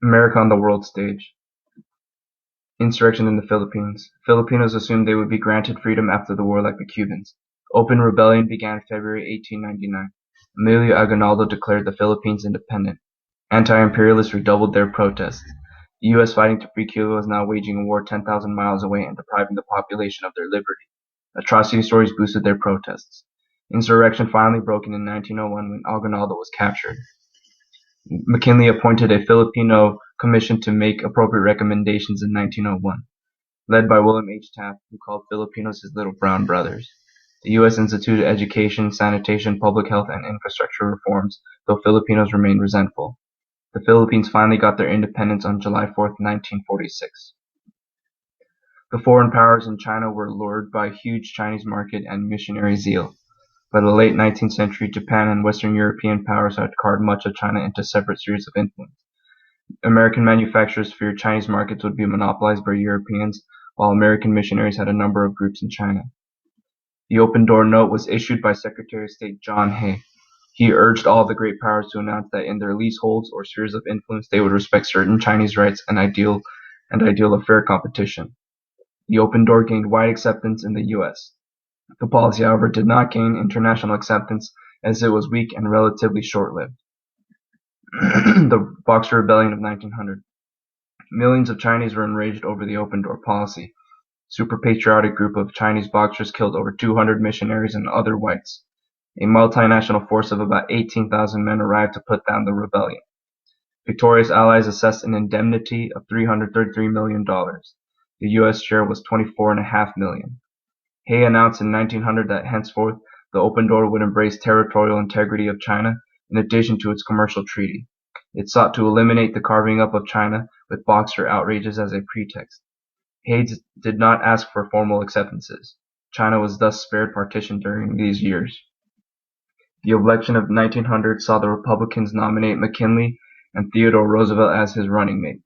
America on the world stage. Insurrection in the Philippines. Filipinos assumed they would be granted freedom after the war like the Cubans. Open rebellion began February 1899. Emilio Aguinaldo declared the Philippines independent. Anti-imperialists redoubled their protests. The U.S. fighting to free Cuba was now waging a war 10,000 miles away and depriving the population of their liberty. Atrocity stories boosted their protests. Insurrection finally broke in 1901 when Aguinaldo was captured. McKinley appointed a Filipino commission to make appropriate recommendations in 1901, led by William H. Taft, who called Filipinos his little brown brothers. The U.S. instituted education, sanitation, public health, and infrastructure reforms, though Filipinos remained resentful. The Philippines finally got their independence on July 4, 1946. The foreign powers in China were lured by huge Chinese market and missionary zeal. By the late 19th century, Japan and Western European powers had carved much of China into separate spheres of influence. American manufacturers feared Chinese markets would be monopolized by Europeans, while American missionaries had a number of groups in China. The Open Door Note was issued by Secretary of State John Hay. He urged all the great powers to announce that in their leaseholds or spheres of influence they would respect certain Chinese rights and ideal of fair competition. The Open Door gained wide acceptance in the U.S. The policy, however, did not gain international acceptance as it was weak and relatively short-lived. The Boxer Rebellion of 1900. Millions of Chinese were enraged over the open door policy. Super patriotic group of Chinese boxers killed over 200 missionaries and other whites. A multinational force of about 18,000 men arrived to put down the rebellion. Victorious allies assessed an indemnity of $333 million. The U.S. share was $24.5 million. Hay announced in 1900 that henceforth the open door would embrace territorial integrity of China in addition to its commercial treaty. It sought to eliminate the carving up of China with Boxer outrages as a pretext. Hay did not ask for formal acceptances. China was thus spared partition during these years. The election of 1900 saw the Republicans nominate McKinley and Theodore Roosevelt as his running mate.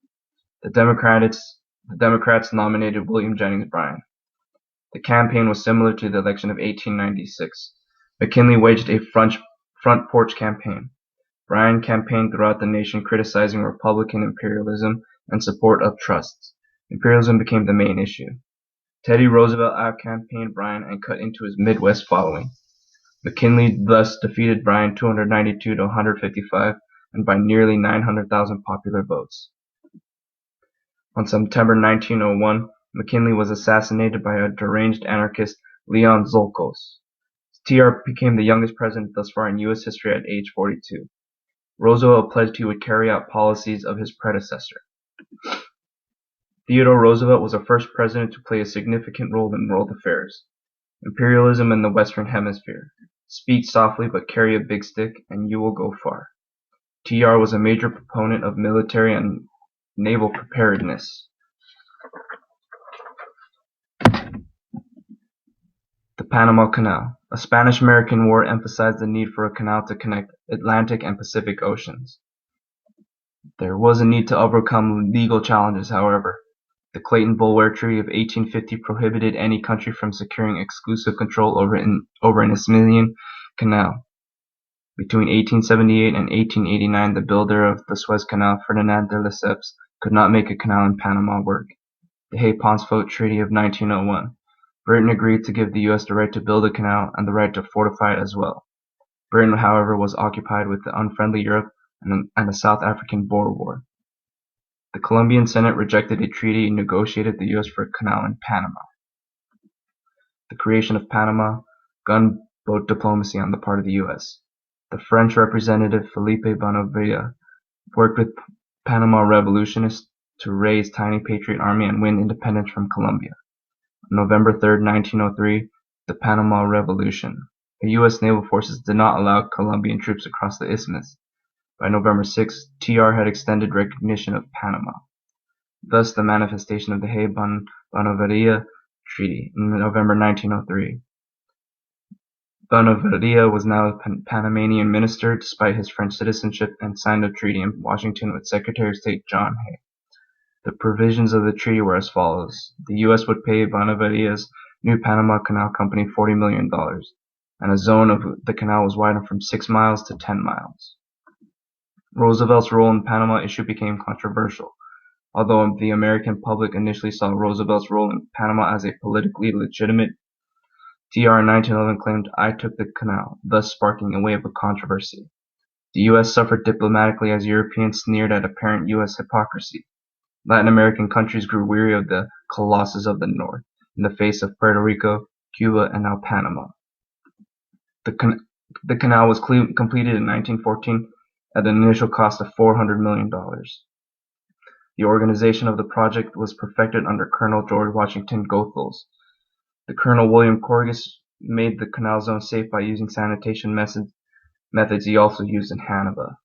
The Democrats nominated William Jennings Bryan. The campaign was similar to the election of 1896. McKinley waged a front porch campaign. Bryan campaigned throughout the nation criticizing Republican imperialism and support of trusts. Imperialism became the main issue. Teddy Roosevelt out-campaigned Bryan and cut into his Midwest following. McKinley thus defeated Bryan 292 to 155 and by nearly 900,000 popular votes. On September 1901, McKinley was assassinated by a deranged anarchist, Leon Zolkos. TR became the youngest president thus far in U.S. history at age 42. Roosevelt pledged he would carry out policies of his predecessor. Theodore Roosevelt was the first president to play a significant role in world affairs. Imperialism in the Western Hemisphere. Speak softly but carry a big stick and you will go far. TR was a major proponent of military and naval preparedness. The Panama Canal. A Spanish-American War emphasized the need for a canal to connect Atlantic and Pacific Oceans. There was a need to overcome legal challenges, however. The Clayton-Bulwer Treaty of 1850 prohibited any country from securing exclusive control over an Isthmian canal. Between 1878 and 1889, the builder of the Suez Canal, Ferdinand de Lesseps, could not make a canal in Panama work. The Hay-Pauncefote Treaty of 1901. Britain agreed to give the U.S. the right to build a canal and the right to fortify it as well. Britain, however, was occupied with the unfriendly Europe and the South African Boer War. The Colombian Senate rejected a treaty and negotiated the U.S. for a canal in Panama. The creation of Panama, gunboat diplomacy on the part of the U.S. The French representative Felipe Bonavia worked with Panama revolutionists to raise tiny patriot army and win independence from Colombia. On November 3, 1903, the Panama Revolution. The U.S. naval forces did not allow Colombian troops across the isthmus. By November 6, TR had extended recognition of Panama. Thus, the manifestation of the Hay-Bonavia Treaty in November 1903. Bonavia was now a Panamanian minister despite his French citizenship and signed a treaty in Washington with Secretary of State John Hay. The provisions of the treaty were as follows. The U.S. would pay Bonavia's new Panama Canal Company $40 million, and a zone of the canal was widened from 6 miles to 10 miles. Roosevelt's role in the Panama issue became controversial, although the American public initially saw Roosevelt's role in Panama as a politically legitimate. TR in 1911 claimed, "I took the canal," thus sparking a wave of controversy. The U.S. suffered diplomatically as Europeans sneered at apparent U.S. hypocrisy. Latin American countries grew weary of the "colossus of the North" in the face of Puerto Rico, Cuba, and now Panama. The canal was completed in 1914 at an initial cost of $400 million. The organization of the project was perfected under Colonel George Washington Goethals. The Colonel William Corliss made the canal zone safe by using sanitation methods he also used in Hannibal.